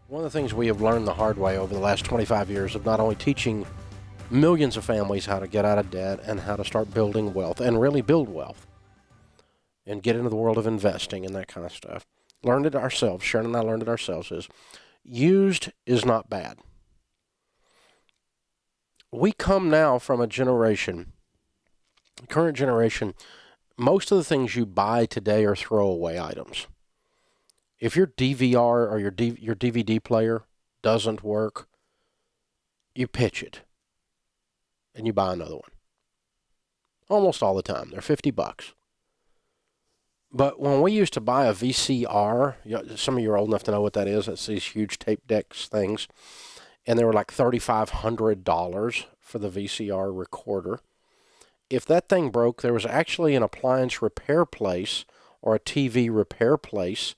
One of the things we have learned the hard way over the last 25 years of not only teaching millions of families how to get out of debt and how to start building wealth and really build wealth and get into the world of investing and that kind of stuff. Learned it ourselves. Sharon and I learned it ourselves is used is not bad. We come now from a generation, current generation, most of the things you buy today are throwaway items. If your DVR or your DVD player doesn't work, you pitch it and you buy another one. Almost all the time. They're $50. But when we used to buy a VCR, some of you are old enough to know what that is. It's these huge tape decks things. And they were like $3,500 for the VCR recorder. If that thing broke, there was actually an appliance repair place or a TV repair place,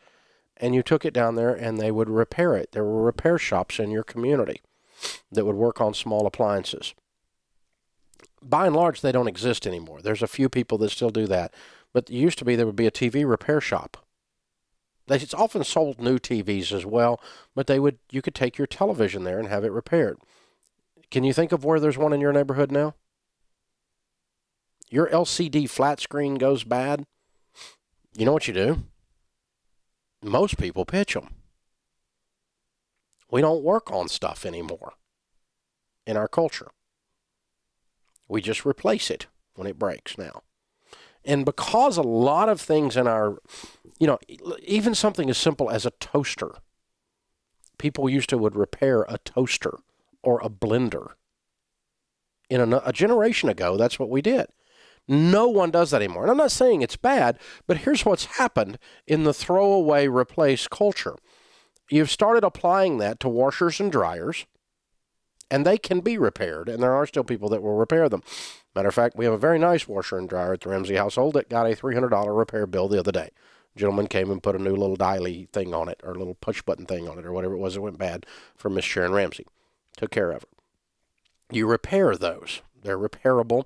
and you took it down there and they would repair it. There were repair shops in your community that would work on small appliances. By and large, they don't exist anymore. There's a few people that still do that. But it used to be there would be a TV repair shop. It's often sold new TVs as well, but you could take your television there and have it repaired. Can you think of where there's one in your neighborhood now? Your LCD flat screen goes bad. You know what you do? Most people pitch them. We don't work on stuff anymore in our culture. We just replace it when it breaks now. And because a lot of things in our, even something as simple as a toaster, people would repair a toaster or a blender. In a generation ago, that's what we did. No one does that anymore. And I'm not saying it's bad, but here's what's happened in the throwaway replace culture. You've started applying that to washers and dryers, and they can be repaired, and there are still people that will repair them. Matter of fact, we have a very nice washer and dryer at the Ramsey household that got a $300 repair bill the other day. A gentleman came and put a new little dialy thing on it, or a little push button thing on it, or whatever it was that went bad for Miss Sharon Ramsey. Took care of it. You repair those. They're repairable.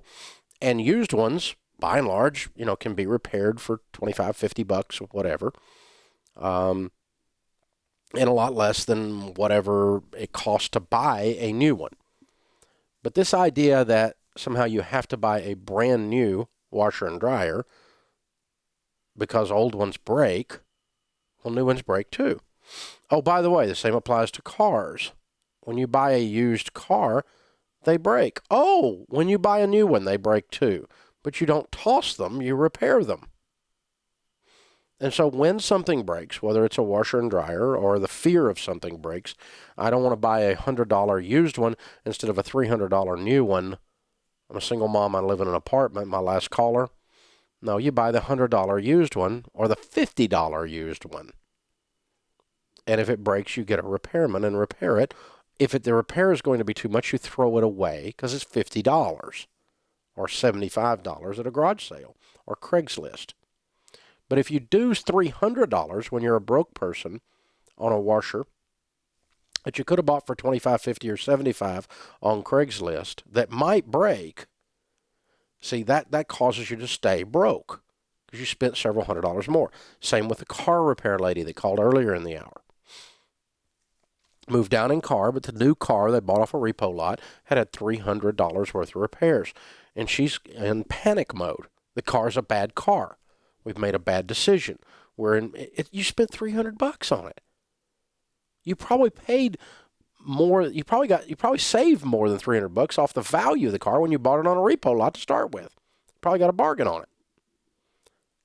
And used ones, by and large, can be repaired for $25, $50 or whatever. And a lot less than whatever it costs to buy a new one. But this idea that somehow you have to buy a brand new washer and dryer because old ones break, well, new ones break too. Oh, by the way, the same applies to cars. When you buy a used car, they break. Oh, when you buy a new one, they break too. But you don't toss them, you repair them. And so when something breaks, whether it's a washer and dryer or the fear of something breaks, I don't want to buy a $100 used one instead of a $300 new one. I'm a single mom. I live in an apartment. My last caller. No, you buy the $100 used one or the $50 used one. And if it breaks, you get a repairman and repair it. If the repair is going to be too much, you throw it away because it's $50 or $75 at a garage sale or Craigslist. But if you do $300 when you're a broke person on a washer that you could have bought for $25, $50, or $75 on Craigslist that might break, see, that causes you to stay broke because you spent several $100s more. Same with the car repair lady that called earlier in the hour. Moved down in car, but the new car they bought off a repo lot had $300 worth of repairs. And she's in panic mode. The car's a bad car. We've made a bad decision. You spent $300 on it. You probably paid more. You probably saved more than $300 off the value of the car when you bought it on a repo lot to start with. You probably got a bargain on it.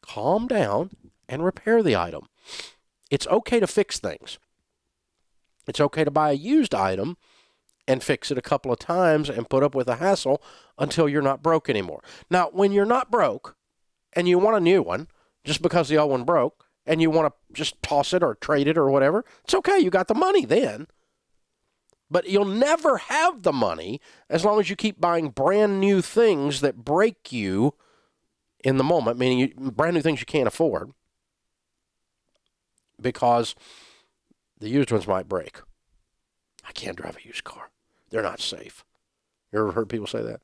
Calm down and repair the item. It's okay to fix things. It's okay to buy a used item and fix it a couple of times and put up with the hassle until you're not broke anymore. Now, when you're not broke and you want a new one just because the old one broke and you want to just toss it or trade it or whatever, it's okay. You got the money then. But you'll never have the money as long as you keep buying brand new things that break you in the moment, meaning brand new things you can't afford because the used ones might break. I can't drive a used car. They're not safe. You ever heard people say that?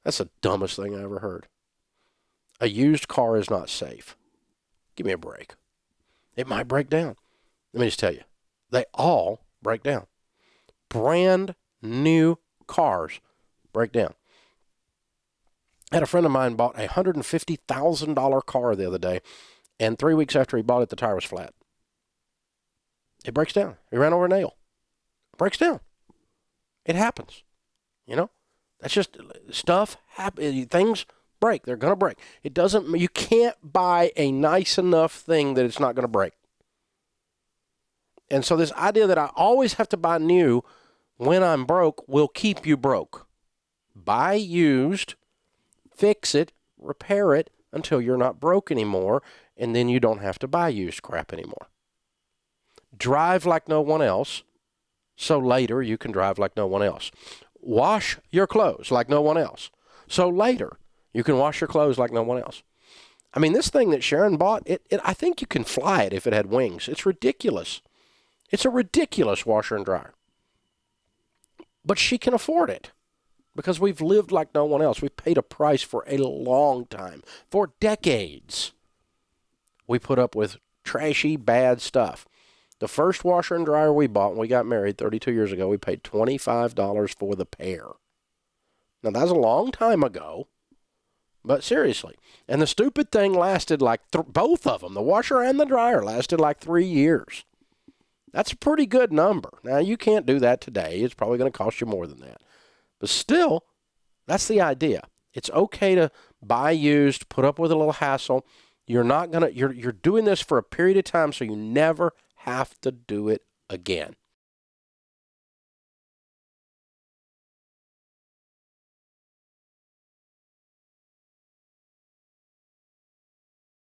That's the dumbest thing I ever heard. A used car is not safe. Give me a break. It might break down. Let me just tell you, they all break down. Brand new cars break down. I had a friend of mine bought a $150,000 car the other day, and 3 weeks after he bought it, the tire was flat. It breaks down. He ran over a nail. It breaks down. It happens. You know, that's just stuff happen. Things break. They're going to break. It doesn't. You can't buy a nice enough thing that it's not going to break. And so this idea that I always have to buy new when I'm broke will keep you broke. Buy used, fix it, repair it until you're not broke anymore, and then you don't have to buy used crap anymore. Drive like no one else, so later you can drive like no one else. Wash your clothes like no one else, so later you can wash your clothes like no one else. I mean, this thing that Sharon bought, I think you can fly it if it had wings. It's ridiculous. It's a ridiculous washer and dryer. But she can afford it because we've lived like no one else. We've paid a price for a long time, for decades. We put up with trashy, bad stuff. The first washer and dryer we bought when we got married 32 years ago, we paid $25 for the pair. Now, that's a long time ago, but seriously. And the stupid thing lasted like, both of them, the washer and the dryer, lasted like 3 years. That's a pretty good number. Now, you can't do that today. It's probably going to cost you more than that. But still, that's the idea. It's okay to buy used, put up with a little hassle. You're not going to, you're doing this for a period of time so you never have to do it again.